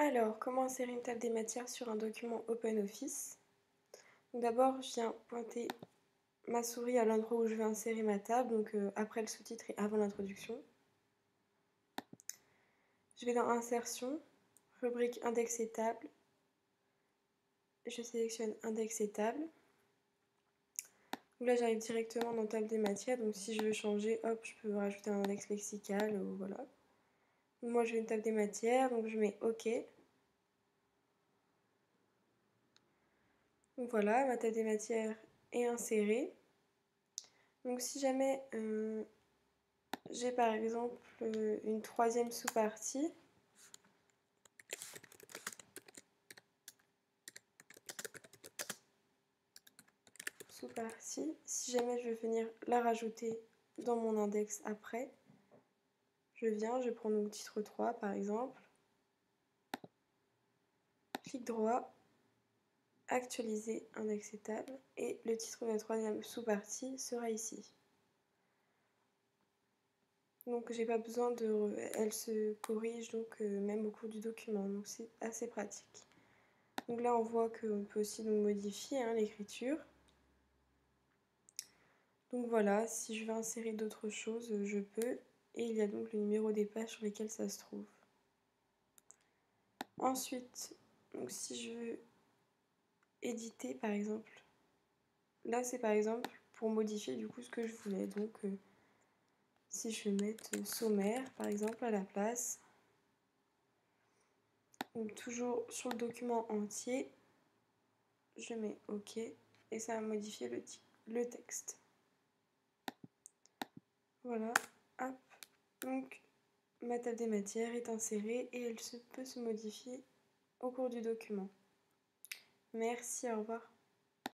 Alors, comment insérer une table des matières sur un document OpenOffice? D'abord, je viens pointer ma souris à l'endroit où je vais insérer ma table, donc après le sous-titre et avant l'introduction. Je vais dans Insertion, rubrique Index et table. Je sélectionne Index et table. Donc là, j'arrive directement dans Table des matières, donc si je veux changer, hop, je peux rajouter un index lexical, voilà. Moi, je veux une table des matières, donc je mets OK. Donc voilà, ma table des matières est insérée. Donc si jamais j'ai par exemple une troisième sous-partie, si jamais je veux venir la rajouter dans mon index après, je prends donc titre 3 par exemple, clic droit, actualiser index et table, et le titre de la troisième sous-partie sera ici. Donc j'ai pas besoin de... Elle se corrige donc même au cours du document, donc c'est assez pratique. Donc là on voit qu'on peut aussi donc modifier l'écriture. Donc voilà, si je veux insérer d'autres choses, je peux. Et il y a donc le numéro des pages sur lesquelles ça se trouve. Ensuite, donc si je veux éditer par exemple, là c'est par exemple pour modifier du coup ce que je voulais. Donc si je veux mettre sommaire par exemple à la place, donc toujours sur le document entier, je mets OK et ça va modifier le texte. Voilà, hop, donc ma table des matières est insérée et elle peut se modifier au cours du document. Merci, au revoir.